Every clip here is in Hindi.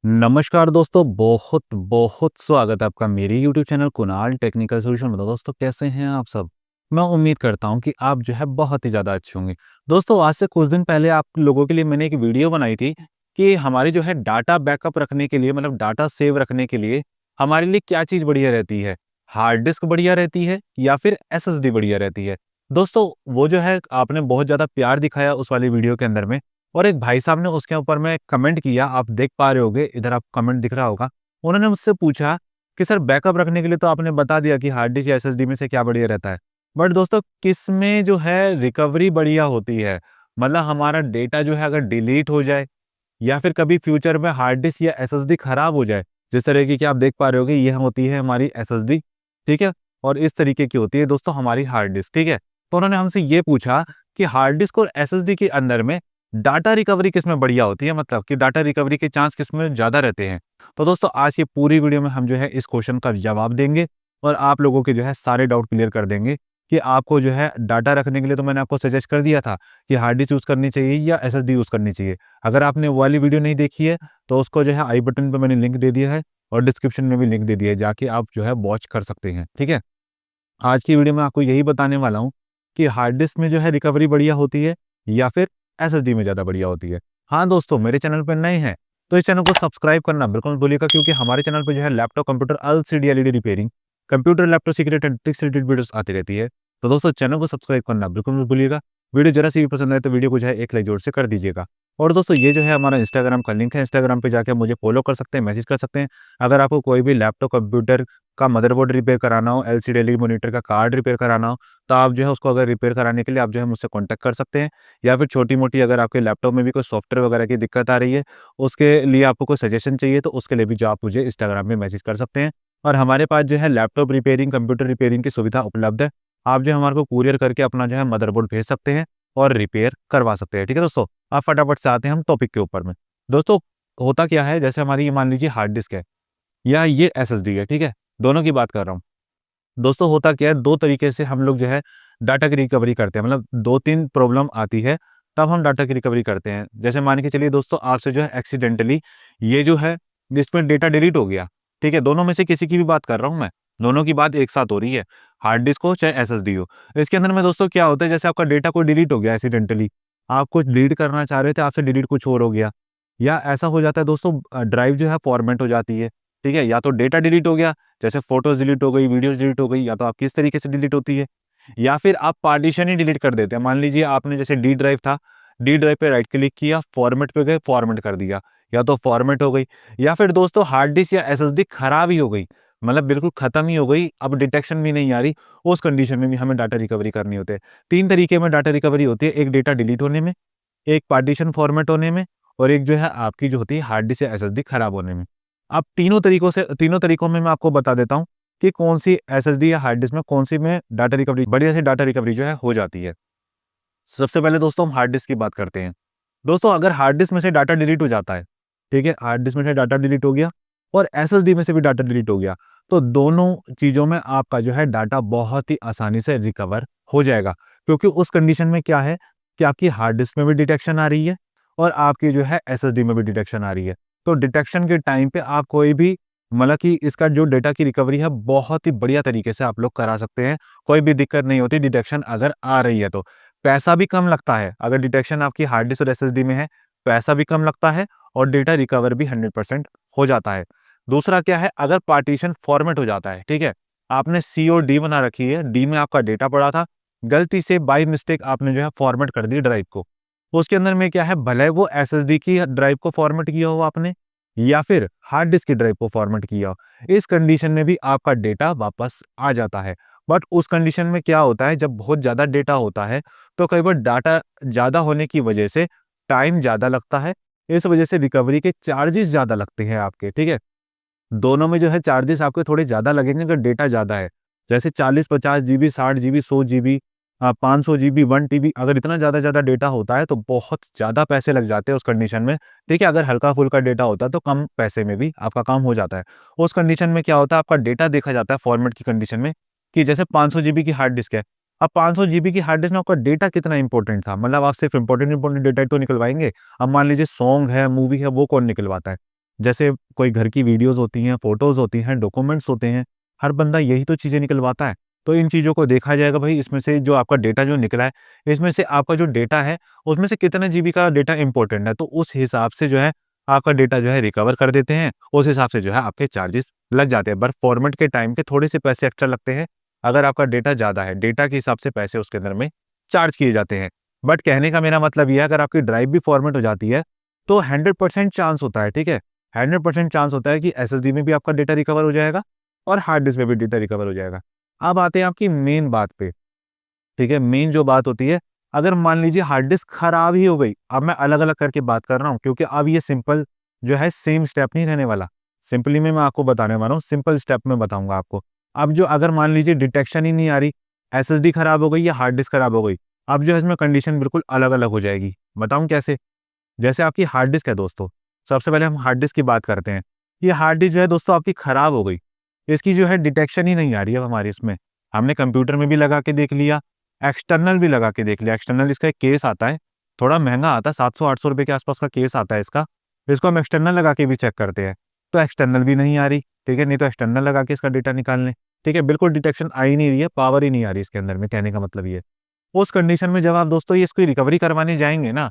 नमस्कार दोस्तों, बहुत बहुत स्वागत है आपका मेरे YouTube channel Kunal technical solution में। तो दोस्तों, कैसे हैं आप सब? मैं उम्मीद करता हूं कि आप जो है बहुत ही ज़्यादा अच्छे होंगे। दोस्तों, आज से कुछ दिन पहले आप लोगों के लिए मैंने एक वीडियो बनाई थी कि हमारी जो है डाटा बैकअप रखने के लिए, मतलब डाटा सेव रखने के लिए हमारे लिए क्या चीज़ बढ़िया रहती है? हार्ड डिस्क बढ़िया रहती है या फिर एसएसडी बढ़िया रहती है? दोस्तों, वो जो है आपने बहुत ज़्यादा प्यार दिखाया उस वाली वीडियो के अंदर में, और एक भाई साहब ने उसके ऊपर में कमेंट किया, आप देख पा रहे होंगे, इधर आपको कमेंट दिख रहा होगा। उन्होंने मुझसे पूछा कि सर, बैकअप रखने के लिए तो आपने बता दिया कि हार्ड डिस्क या एसएसडी में से क्या बढ़िया रहता है। बट दोस्तों, किसमें जो है रिकवरी बढ़िया होती है? मतलब हमारा डेटा जो है अगर डिलीट हो जाए या फिर कभी फ्यूचर में हार्ड डिस्क या एसएसडी खराब हो जाए, जिस तरीके की आप देख पा रहे होगे, ये होती है हमारी एसएसडी, ठीक है? और इस तरीके की होती है दोस्तों हमारी हार्ड डिस्क, ठीक है? तो उन्होंने हमसे ये पूछा कि हार्ड डिस्क और एसएसडी के अंदर में डाटा रिकवरी किसमें बढ़िया होती है, मतलब कि डाटा रिकवरी के चांस किसमें ज़्यादा रहते हैं? तो दोस्तों, आज की पूरी वीडियो में हम जो है इस क्वेश्चन का जवाब देंगे और आप लोगों के जो है सारे डाउट क्लियर कर देंगे कि आपको जो है डाटा रखने के लिए तो मैंने आपको सजेस्ट कर दिया था कि हार्ड डिस्क यूज़ करनी चाहिए या एसएसडी यूज़ करनी चाहिए। अगर आपने वो वाली वीडियो नहीं देखी है, तो उसको जो है आई बटन पे मैंने लिंक दे दिया है और डिस्क्रिप्शन में भी लिंक दे दिया है, जाके आप जो है वॉच कर सकते हैं, ठीक है? आज की वीडियो में आपको यही बताने वाला हूँ कि हार्ड डिस्क में जो है रिकवरी बढ़िया होती है या फिर एसएसडी में ज़्यादा बढ़िया होती है। हाँ दोस्तों, मेरे चैनल पर नए हैं तो इस चैनल को सब्सक्राइब करना बिल्कुल मत भूलिएगा, क्योंकि हमारे चैनल पर जो है laptop, computer, LCD, LED repairing, computer, laptop secret and tricks related videos आती रहती है। तो दोस्तों, चैनल को सब्सक्राइब करना बिल्कुल मत भूलिएगा। वीडियो जरा सी भी पसंद आए तो वीडियो को जो है एक लाइक जोर से कर दीजिएगा। और दोस्तों, ये जो है हमारा इंस्टाग्राम का लिंक है, इंस्टाग्राम पे जाके मुझे फॉलो कर सकते हैं, मैसेज कर सकते हैं। अगर आपको कोई भी लैपटॉप, कंप्यूटर का मदरबोर्ड रिपेयर कराना हो, एलसीडी, एलईडी मॉनिटर का कार्ड रिपेयर कराना हो, तो आप जो है उसको अगर रिपेयर कराने के लिए आप जो है मुझसे कॉन्टैक्ट कर सकते हैं। या फिर छोटी-मोटी अगर आपके लैपटॉप में भी कोई सॉफ्टवेयर वगैरह की दिक्कत आ रही है, उसके लिए आपको कोई सजेशन चाहिए, तो उसके लिए भी जो आप मुझे इंस्टाग्राम में मैसेज कर सकते हैं। और हमारे पास जो है लैपटॉप रिपेयरिंग, कंप्यूटर रिपेयरिंग की सुविधा उपलब्ध है। आप जो है हमारे को कूरियर करके अपना जो है मदरबोर्ड भेज सकते हैं और रिपेयर करवा सकते हैं, ठीक है दोस्तों? आप फटाफट से आते हैं हम टॉपिक के ऊपर में। दोस्तों, होता क्या है, जैसे हमारी ये मान लीजिए हार्ड डिस्क है या ये एसएसडी है, ठीक है? दोनों की बात कर रहा हूँ। दोस्तों, होता क्या है, 2 तरीके से हम लोग जो है डाटा की रिकवरी करते हैं, मतलब 2-3 प्रॉब्लम आती है, तब हम डाटा की रिकवरी करते हैं। जैसे मान के चलिए दोस्तों, आपसे जो है एक्सीडेंटली ये जो है इसमें डेटा डिलीट हो गया, ठीक है? दोनों में से किसी की भी बात कर रहा हूँ मैं, दोनों की बात एक साथ हो रही है, हार्ड डिस्क हो चाहे एसएसडी हो। इसके अंदर में दोस्तों क्या होता है, जैसे आपका डेटा कोई डिलीट हो गया एक्सीडेंटली, आप कुछ डिलीट करना चाह रहे थे, आपसे डिलीट कुछ और हो गया, या ऐसा हो जाता है दोस्तों, ड्राइव जो है फॉर्मेट हो जाती है, ठीक है? या तो डेटा डिलीट हो गया, जैसे फ़ोटोज़ डिलीट हो गई, वीडियोज़ डिलीट हो गई, या तो आपकी इस तरीके से डिलीट होती है, या फिर आप पार्टीशन ही डिलीट कर देते हैं। मान लीजिए आपने जैसे डी ड्राइव था, डी ड्राइव पे राइट क्लिक किया, फॉर्मेट पे गए, फॉर्मेट कर दिया, या तो फॉर्मेट हो गई, या फिर दोस्तों हार्ड डिस्क या एसएसडी खराब ही हो गई, मतलब बिल्कुल खत्म ही हो गई, अब डिटेक्शन भी नहीं आ रही, उस कंडीशन में भी हमें डाटा रिकवरी करनी होती है। 3 तरीके में डाटा रिकवरी होती है, एक डेटा डिलीट होने में, एक पार्टीशन फॉर्मेट होने में, और एक जो है आपकी जो होती है हार्ड डिस्क या एसएसडी खराब होने में। अब तीनों तरीकों में मैं आपको बता देता हूँ कि कौन-सी एसएसडी या हार्ड डिस्क में कौन-सी में डाटा रिकवरी बढ़िया से डाटा रिकवरी जो है हो जाती है। सबसे पहले दोस्तों हम हार्ड डिस्क की बात करते हैं। दोस्तों, अगर हार्ड डिस्क में से डाटा डिलीट हो जाता है, ठीक है? हार्ड डिस्क में से डाटा डिलीट हो गया और एसएसडी में से भी डाटा डिलीट हो गया, तो दोनों चीज़ों में आपका जो है डाटा बहुत ही आसानी से रिकवर हो जाएगा। क्योंकि उस कंडीशन में क्या है कि आपकी हार्ड डिस्क में भी डिटेक्शन आ रही है और आपकी जो है एसएसडी में भी डिटेक्शन आ रही है। तो डिटेक्शन के टाइम पे आप कोई भी, मतलब कि इसका जो डेटा की रिकवरी है बहुत ही बढ़िया तरीके से आप लोग करा सकते हैं। कोई भी दिक्कत नहीं होती डिटेक्शन अगर आ रही है तो। पैसा भी कम लगता है, अगर डिटेक्शन आपकी हार्ड डिस्क और एसएसडी में है, पैसा भी कम लगता है और डेटा रिकवर भी 100% हो जाता है। दूसरा क्या है, अगर पार्टीशन फॉर्मेट हो जाता है, ठीक है? आपने सी और डी बना रखी है, डी में आपका डेटा पड़ा था, गलती से बाय मिस्टेक आपने जो है फॉर्मेट कर दी ड्राइव को। तो उसके अंदर में क्या है, भले वो एसएसडी की ड्राइव को फॉर्मेट किया हो आपने या फिर हार्ड डिस्क की ड्राइव को फॉर्मेट किया हो, इस कंडीशन में भी आपका डेटा वापस आ जाता है। बट उस कंडीशन में क्या होता है, जब बहुत ज़्यादा डेटा होता है, तो कई बार डाटा ज़्यादा होने की वजह से टाइम ज़्यादा लगता है। इस वजह से रिकवरी के चार्जेस ज़्यादा लगते हैं आपके, ठीक है? दोनों में जो है चार्जेस आपके थोड़े ज़्यादा लगेंगे अगर डेटा ज़्यादा है। जैसे 40-50 GB, 60 GB, 100 GB, 500 GB, 1 TB, अगर इतना ज़्यादा डेटा होता है तो बहुत ज़्यादा पैसे लग जाते हैं उस कंडीशन में। देखिए, अगर हल्का-फुल्का डेटा होता है तो कम पैसे में भी आपका काम हो जाता है। उस कंडीशन में क्या होता है, आपका डेटा देखा जाता है फॉर्मेट की कंडीशन में कि जैसे 500 जीबी की हार्ड डिस्क है। अब 500 जीबी की हार्ड डिस्क में आपका डेटा कितना इंपॉर्टेंट था, मतलब आप सिर्फ इंपॉर्टेंट डेटा ही तो निकलवाएँगे। अब मान लीजिए सॉन्ग है, मूवी है, वो कौन निकलवाता है? जैसे कोई घर की वीडियोज़ होती हैं, फ़ोटोज़ होती हैं, डॉक्यूमेंट्स होते हैं, हर बंदा यही तो चीज़ें निकलवाता है। तो इन चीज़ों को देखा जाएगा भाई, इसमें से जो आपका डेटा जो निकला है, इसमें से आपका जो डेटा है, उसमें से कितने जीबी का डेटा इम्पोर्टेंट है, तो उस हिसाब से जो है आपका डेटा जो है रिकवर कर देते हैं, उस हिसाब से जो है आपके चार्जेस लग जाते हैं। बट फॉर्मेट के टाइम पे थोड़े से पैसे एक्स्ट्रा लगते हैं, अगर आपका डेटा ज़्यादा है, डेटा के हिसाब से पैसे उसके अंदर में चार्ज किए जाते हैं। बट कहने का मेरा मतलब ये है, अगर आपकी ड्राइव भी फॉर्मेट हो जाती है, तो 100% चांस होता है, ठीक है? 100% चांस होता है कि एसएसडी में भी आपका डेटा रिकवर हो जाएगा और हार्ड डिस्क में भी डेटा रिकवर हो जाएगा। अब आते हैं आपकी मेन बात पे, ठीक है? मेन जो बात होती है, अगर मान लीजिए हार्ड डिस्क खराब ही हो गई, अब मैं अलग-अलग करके बात कर रहा हूँ, क्योंकि अब ये सिंपल जो है सेम स्टेप नहीं रहने वाला। सिंपली में मैं आपको बताने वाला हूँ, सिंपल स्टेप में बताऊँगा आपको। अब जो अगर मान लीजिए डिटेक्शन ही नहीं आ रही, एसएसडी खराब हो गई या हार्ड डिस्क खराब हो गई, अब जो है इसमें कंडीशन बिल्कुल अलग-अलग हो जाएगी। बताऊँ कैसे? जैसे आपकी हार्ड डिस्क है दोस्तों, सबसे पहले हम हार्ड डिस्क की बात करते हैं। ये हार्ड डिस्क जो है दोस्तों आपकी खराब हो गई, इसकी जो है डिटेक्शन ही नहीं आ रही है अब हमारी इसमें। हमने कंप्यूटर में भी लगा के देख लिया, एक्सटर्नल भी लगा के देख लिया। एक्सटर्नल इसका एक केस आता है, थोड़ा महँगा आता है, 700-800 रुपए के आस-पास का केस आता है इसका। इसको हम एक्सटर्नल लगा के भी चेक करते हैं, तो एक्सटर्नल भी नहीं आ रही, ठीक है? नहीं तो एक्सटर्नल लगा के इसका डेटा निकाल लें, ठीक है? बिल्कुल डिटेक्शन आ ही नहीं रही है, पावर ही नहीं आ रही इसके अंदर में, कहने का मतलब ये है। उस कंडीशन में जब आप दोस्तों ये इसकी रिकवरी करवाने जाएँगे ना,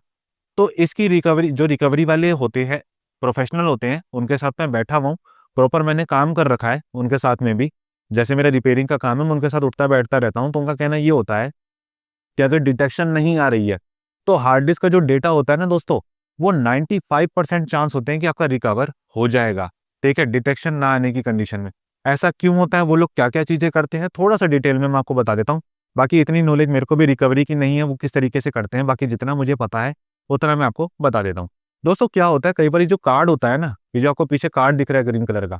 तो इसकी रिकवरी जो रिकवरी वाले होते हैं, प्रोफेशनल होते हैं, उनके साथ मैं बैठा हुआ हूँ, प्रॉपर मैंने काम कर रखा है उनके साथ में भी। जैसे मेरा रिपेयरिंग का काम है, मैं उनके साथ उठता-बैठता रहता हूँ, तो उनका कहना ये होता है कि अगर डिटेक्शन नहीं आ रही है, तो हार्ड डिस्क का जो डेटा होता है ना दोस्तों, वो 95% चांस होते हैं कि आपका रिकवर हो जाएगा, ठीक है? डिटेक्शन ना आने की कंडीशन में। ऐसा क्यों होता है, वो लोग क्या-क्या चीज़ें करते हैं, थोड़ा-सा डिटेल में मैं आपको बता देता हूँ। बाकी इतनी नॉलेज मेरे को भी रिकवरी की नहीं है, वो किस तरीके से करते हैं, बाकी जितना मुझे पता है, उतना मैं आपको बता देता हूँ। दोस्तों क्या होता है, कई बारी जो कार्ड होता है ना, ये जो आपको पीछे कार्ड दिख रहा है ग्रीन कलर का,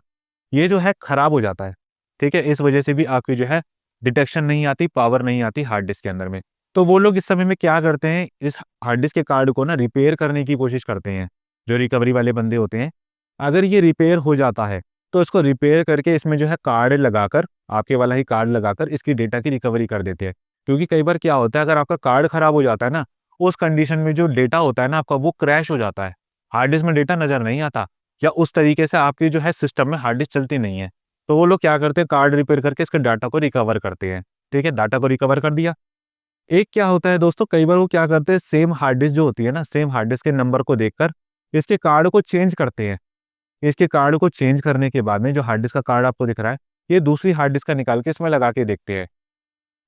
ये जो है खराब हो जाता है, ठीक है? इस वजह से भी आपकी जो है डिटेक्शन नहीं आती, पावर नहीं आती हार्ड डिस्क के अंदर में। तो वो लोग इस समय में क्या करते हैं, इस हार्ड डिस्क के कार्ड को ना रिपेयर करने की कोशिश करते हैं, जो रिकवरी वाले बंदे होते हैं। अगर ये रिपेयर हो जाता है, तो इसको रिपेयर करके इसमें जो है कार्ड लगाकर, आपके वाला ही कार्ड लगाकर इसकी डेटा की रिकवरी कर देते हैं। क्योंकि कई बार क्या होता है, अगर आपका कार्ड खराब हो जाता है ना, उस कंडीशन में जो डेटा होता है ना आपका, वो क्रैश हो जाता है। हार्ड डिस्क में डेटा नज़र नहीं आता, या उस तरीके से आपकी जो है सिस्टम में हार्ड डिस्क चलती नहीं है। तो वो लोग क्या करते हैं, कार्ड रिपेयर करके इसके डाटा को रिकवर करते हैं, ठीक है? डाटा को रिकवर कर दिया। एक क्या होता है दोस्तों, कई बार वो क्या करते हैं, सेम हार्ड डिस्क जो होती है ना, सेम हार्ड डिस्क के नंबर को देखकर इसके कार्ड को चेंज करते हैं। इसके कार्ड को चेंज करने के बाद में जो हार्ड डिस्क का कार्ड आपको दिख रहा है, ये दूसरी हार्ड डिस्क का निकाल के इसमें लगा के देखते हैं।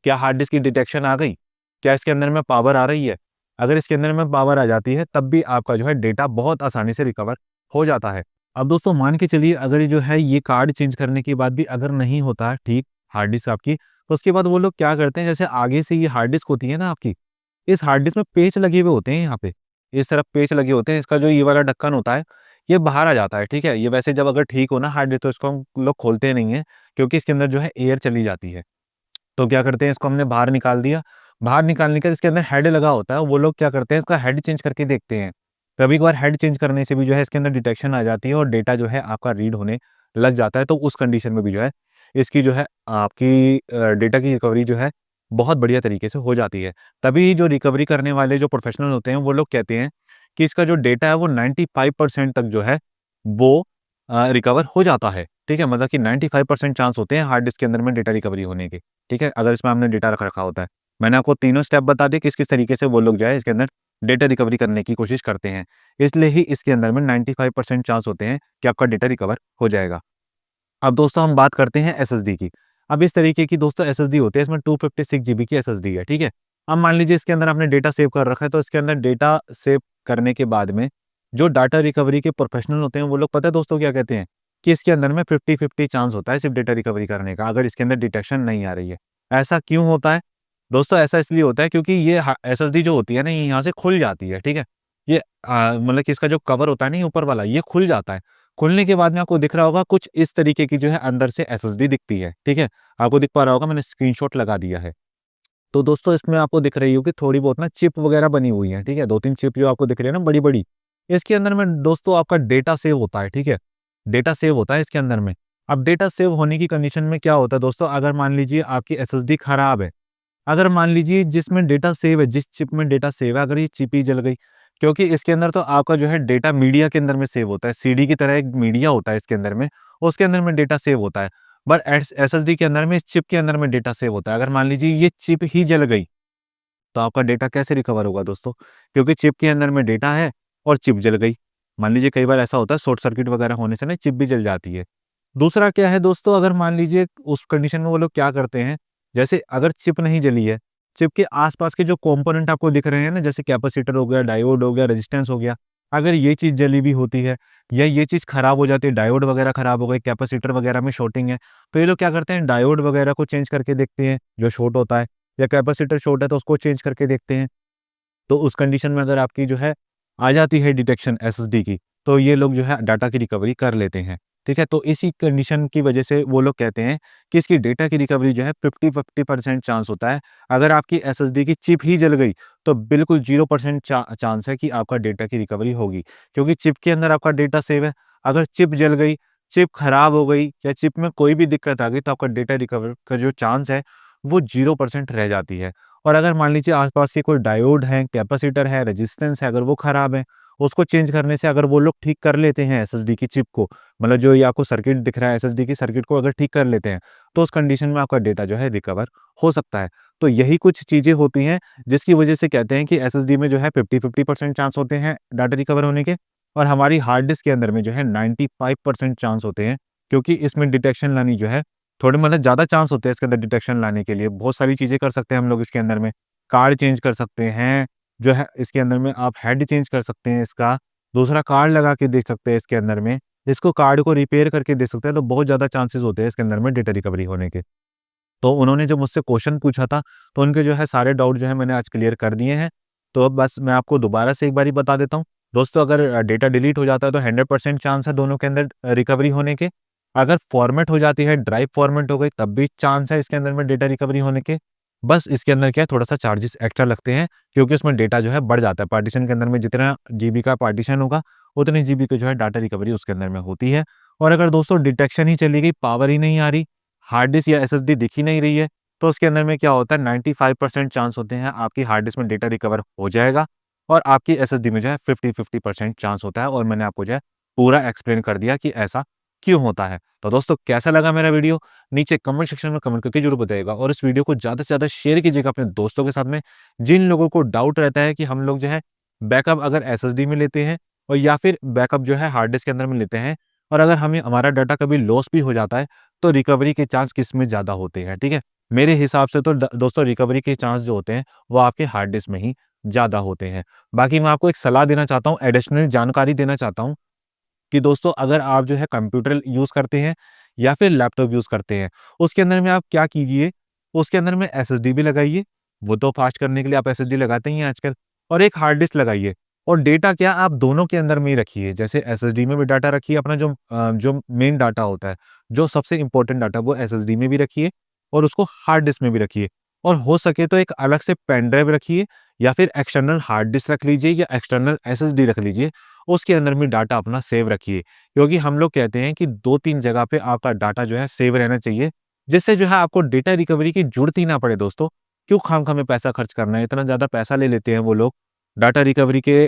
क्या हार्ड डिस्क की डिटेक्शन आ गई? क्या इसके अंदर में पावर आ रही है? अगर इसके अंदर में पावर आ जाती है, तब भी आपका जो है डेटा बहुत आसानी से रिकवर हो जाता है। अब दोस्तों मान के चलिए, अगर ये जो है ये कार्ड चेंज करने के बाद भी अगर नहीं होता है ठीक हार्ड डिस्क आपकी, तो उसके बाद वो लोग क्या करते हैं, जैसे आगे से ये हार्ड डिस्क होती है ना आपकी, इस हार्ड डिस्क में पेच लगे हुए होते हैं यहाँ पे, इस तरफ पेच लगे होते हैं, इसका जो ये वाला ढक्कन होता है, ये बाहर आ जाता है, ठीक है? ये वैसे जब अगर ठीक हो ना हार्ड डिस्क, तो इसको हम लोग खोलते नहीं हैं, क्योंकि इसके अंदर जो है एयर चली जाती है। तो क्या करते हैं, इसको हमने बाहर निकाल दिया। बाहर निकालने के इसके अंदर हेड लगा होता है, वो लोग क्या करते हैं, इसका हेड चेंज करके देखते हैं। कभी-कभार हेड चेंज करने से भी जो है इसके अंदर डिटेक्शन आ जाती है और डेटा जो है आपका रीड होने लग जाता है। तो उस कंडीशन में भी जो है इसकी जो है आपकी डेटा की रिकवरी जो है बहुत बढ़िया तरीके से हो जाती है। तभी जो रिकवरी करने वाले जो प्रोफेशनल होते हैं, वो लोग कहते हैं कि इसका जो डेटा है वो 95% तक जो है वो रिकवर हो जाता है। ठीक है? मतलब कि 95% चांस होते हैं हार्ड डिस्क के अंदर में डेटा रिकवरी होने के। ठीक है? अगर इसमें हमने डेटा रख रखा होता है। मैंने आपको तीनों स्टेप बता दिए किस-किस तरीके से वो लोग जो है इसके अंदर डेटा रिकवरी करने की कोशिश करते हैं। इसलिए ही इसके अंदर में 95% चांस होते हैं कि आपका डेटा रिकवर हो जाएगा। अब दोस्तों हम बात करते हैं एसएसडी की। अब इस तरीके की दोस्तों एसएसडी होती है, इसमें 256 जीबी की एसएसडी है, ठीक है? अब मान लीजिए इसके अंदर आपने डेटा सेव कर रखा है, तो इसके अंदर डेटा सेव करने के बाद में जो डाटा रिकवरी के प्रोफेशनल होते हैं, वो लोग पता है दोस्तों क्या कहते हैं? कि इसके अंदर में 50-50 चांस होता है सिर्फ डेटा रिकवरी करने का, अगर इसके अंदर डिटेक्शन नहीं आ रही है। ऐसा क्यों होता है? दोस्तों ऐसा इसलिए होता है क्योंकि ये एसएसडी जो होती है ना, ये यहाँ से खुल जाती है, ठीक है? ये मतलब कि इसका जो कवर होता है ना, ये ऊपर वाला, ये खुल जाता है। खुलने के बाद में आपको दिख रहा होगा कुछ इस तरीके की जो है अंदर से एसएसडी दिखती है, ठीक है? आपको दिख पा रहा होगा, मैंने स्क्रीनशॉट लगा दिया है। तो दोस्तों इसमें आपको दिख रही होगी थोड़ी बहुत ना चिप वगैरह बनी हुई है, ठीक है? 2-3 चिप जो आपको दिख रही है ना बड़ी-बड़ी, इसके अंदर में दोस्तों आपका डेटा सेव होता है, ठीक है? डेटा सेव होता है इसके अंदर में। अब डेटा सेव होने की कंडीशन में क्या होता है दोस्तों, अगर मान लीजिए आपकी एसएसडी खराब है, अगर मान लीजिए जिसमें डेटा सेव है, जिस चिप में डेटा सेव है, अगर ये चिप ही जल गई, क्योंकि इसके अंदर तो आपका जो है डेटा मीडिया के अंदर में सेव होता है, सीडी की तरह एक मीडिया होता है इसके अंदर में, उसके अंदर में डेटा सेव होता है। बट एसएसडी के अंदर में, इस चिप के अंदर में डेटा सेव होता है। अगर मान लीजिए ये चिप ही जल गई, तो आपका डेटा कैसे रिकवर होगा दोस्तों? क्योंकि चिप के अंदर में डेटा है और चिप जल गई। मान लीजिए कई बार ऐसा होता है शॉर्ट सर्किट वगैरह होने से ना चिप भी जल जाती है। दूसरा क्या है दोस्तों, अगर मान लीजिए उस कंडीशन में वो लोग क्या करते हैं, जैसे अगर चिप नहीं जली है, चिप के आस-पास के जो कंपोनेंट आपको दिख रहे हैं ना, जैसे कैपेसिटर हो गया, डायोड हो गया, रेजिस्टेंस हो गया, अगर ये चीज़ जली भी होती है या ये चीज़ खराब हो जाती है, डायोड वगैरह खराब हो गए, कैपेसिटर वगैरह में शॉर्टिंग है, तो ये लोग क्या करते हैं, डायोड वगैरह को चेंज करके देखते हैं, जो शॉर्ट होता है, या कैपेसिटर शॉर्ट है तो उसको चेंज करके देखते हैं। तो उस कंडीशन में अगर आपकी जो है आ जाती है डिटेक्शन एसएसडी की, तो ये लोग जो है डाटा की रिकवरी कर लेते हैं। ठीक है? तो इसी कंडीशन की वजह से वो लोग कहते हैं कि इसकी डेटा की रिकवरी जो है 50-50% चांस होता है। अगर आपकी एसएसडी की चिप ही जल गई, तो बिल्कुल 0% चांस है कि आपका डेटा की रिकवरी होगी। क्योंकि चिप के अंदर आपका डेटा सेव है। अगर चिप जल गई, चिप खराब हो गई या चिप में कोई भी दिक्कत आ गई, तो आपका डेटा रिकवर का जो चांस है, वो 0% रह जाती है। और अगर मान लीजिए आस-पास के कोई डायोड हैं, कैपेसिटर है, रेजिस्टेंस है, अगर वो खराब है, उसको चेंज करने से अगर वो लोग ठीक कर लेते हैं एसएसडी की चिप को, मतलब जो ये आपको सर्किट दिख रहा है एसएसडी की सर्किट को अगर ठीक कर लेते हैं, तो उस कंडीशन में आपका डेटा जो है रिकवर हो सकता है। तो यही कुछ चीज़ें होती हैं जिसकी वजह से कहते हैं कि एसएसडी में जो है 50-50% चांस होते हैं डाटा रिकवर होने के, और हमारी हार्ड डिस्क के अंदर में जो है 95% चांस होते हैं, क्योंकि इसमें डिटेक्शन लानी जो है थोड़े मतलब ज़्यादा चांस होते हैं इसके अंदर डिटेक्शन लाने के लिए। बहुत सारी चीज़ें कर सकते हैं हम लोग इसके अंदर में। कार्ड चेंज कर सकते हैं, जो है इसके अंदर में आप हेड चेंज कर सकते हैं इसका, दूसरा कार्ड लगा के देख सकते हैं इसके अंदर में, इसको कार्ड को रिपेयर करके देख सकते हैं, तो बहुत ज़्यादा चांसेस होते हैं इसके अंदर में डेटा रिकवरी होने के। तो उन्होंने जब मुझसे क्वेश्चन पूछा था, तो उनके जो है सारे डाउट जो है मैंने आज क्लियर कर दिए हैं। तो अब बस मैं आपको दोबारा से एक बारी बता देता हूँ। दोस्तों अगर डेटा डिलीट हो जाता है तो 100% चांस है दोनों के अंदर रिकवरी होने के। अगर फॉर्मेट हो जाती है, ड्राइव फॉर्मेट हो गई, तब भी चांस है इसके अंदर में डेटा रिकवरी होने के। बस इसके अंदर क्या है, थोड़ा-सा चार्जेस एक्स्ट्रा लगते हैं, क्योंकि उसमें डेटा जो है बढ़ जाता है। पार्टीशन के अंदर में जितना जीबी का पार्टीशन होगा, उतनी जीबी की जो है डाटा रिकवरी उसके अंदर में होती है। और अगर दोस्तों डिटेक्शन ही चली गई, पावर ही नहीं आ रही, हार्ड डिस्क या एसएसडी दिख ही नहीं रही है, तो उसके अंदर में क्या होता है, 95% चांस होते हैं आपकी हार्ड डिस्क में डेटा रिकवर हो जाएगा, और आपकी एसएसडी में जो है 50-50% चांस होता है। और मैंने आपको जो है पूरा एक्सप्लेन कर दिया कि ऐसा क्यों होता है। तो दोस्तों कैसा लगा मेरा वीडियो? नीचे कमेंट सेक्शन में कमेंट करके ज़रूर बताइएगा, और इस वीडियो को ज़्यादा से ज़्यादा शेयर कीजिएगा अपने दोस्तों के साथ में, जिन लोगों को डाउट रहता है कि हम लोग जो है बैकअप अगर एसएसडी में लेते हैं, और या फिर बैकअप जो है हार्ड डिस्क के अंदर में लेते हैं, और अगर हमें हमारा डाटा कभी लॉस भी हो जाता है, तो रिकवरी के चांस किसमें ज़्यादा होते हैं, ठीक है? मेरे हिसाब से तो दोस्तों रिकवरी के चांस जो होते हैं, वो आपके हार्ड डिस्क में ही ज़्यादा होते हैं। बाकी मैं आपको एक सलाह देना चाहता हूँ, एडिशनल जानकारी देना चाहता हूँ, कि दोस्तों अगर आप जो है कंप्यूटर यूज़ करते हैं या फिर लैपटॉप यूज़ करते हैं, उसके अंदर में आप क्या कीजिए, उसके अंदर में एसएसडी भी लगाइए, वो तो फास्ट करने के लिए आप एसएसडी लगाते ही हैं आजकल, और एक हार्ड डिस्क लगाइए, और डेटा क्या आप दोनों के अंदर में ही रखिए। जैसे एसएसडी में भी डाटा रखिए अपना, जो मेन डाटा होता है, जो सबसे इम्पोर्टेंट डाटा, वो एसएसडी में भी रखिए, और उसको हार्ड डिस्क में भी रखिए, और हो सके तो एक अलग से पेन ड्राइव रखिए, या फिर एक्सटर्नल हार्ड डिस्क रख लीजिए, या एक्सटर्नल एसएसडी रख लीजिए, उसके अंदर भी डाटा अपना सेव रखिए। क्योंकि हम लोग कहते हैं कि 2-3 जगह पे आपका डाटा जो है सेव रहना चाहिए, जिससे जो है आपको डेटा रिकवरी की ज़रूरत ही ना पड़े दोस्तों। क्यों खामखा में पैसा खर्च करना है, इतना ज़्यादा पैसा ले लेते हैं वो लोग। डाटा रिकवरी के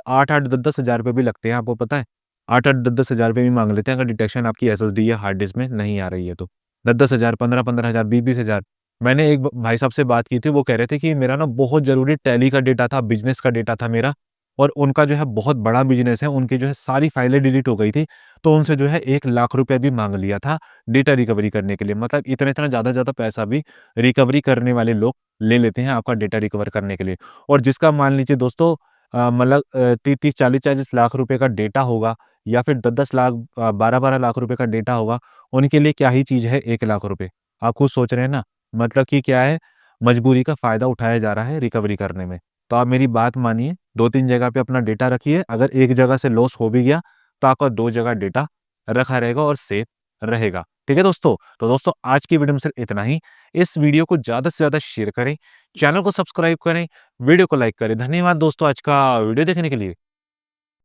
8-8, 10-10 हज़ार रुपए भी लगते हैं, आपको पता है? 8-8, 10-10 हज़ार रुपए भी माँग लेते हैं अगर डिटेक्शन आपकी एसएसडी या हार्ड डिस्क में नहीं आ रही है तो। 10-10 हज़ार, 15-15 हज़ार, 20-20 हज़ार। मैंने एक ब भाई साहब से बात की थी, वो कह रहे थे कि मेरा ना बहुत ज़रूरी टैली का डेटा था, बिज़नेस का डेटा था मेरा, और उनका जो है बहुत बड़ा बिज़नेस है, उनकी जो है सारी फाइलें डिलीट हो गई थी, तो उनसे जो है 1 लाख रुपए भी माँग लिया था डेटा रिकवरी करने के लिए। मतलब इतना-इतना ज़्यादा-ज़्यादा पैसा भी रिकवरी करने वाले लोग ले लेते हैं आपका डेटा रिकवर करने के लिए। और जिसका मान लीजिए दोस्तों मतलब 30-30, 40-40 लाख रुपए का डेटा होगा, या फिर 10-10 लाख 12-12 लाख रुपए का डेटा होगा, उनके लिए क्या ही चीज़ है 1 लाख रुपए। आप खुद सोच रहे हैं ना, मतलब कि क्या है, मजबूरी का फ़ायदा उठाया जा रहा है रिकवरी करने में। तो आप मेरी बात मानिए, 2-3 जगह पे अपना डेटा रखिए, अगर एक जगह से लॉस हो भी गया, तो आपका 2 जगह डेटा रखा रहेगा और सेफ रहेगा। ठीक है दोस्तों? तो दोस्तों आज की वीडियो में सिर्फ इतना ही। इस वीडियो को ज़्यादा से ज़्यादा शेयर करें, चैनल को सब्सक्राइब करें, वीडियो को लाइक करें। धन्यवाद दोस्तों आज का वीडियो देखने के लिए।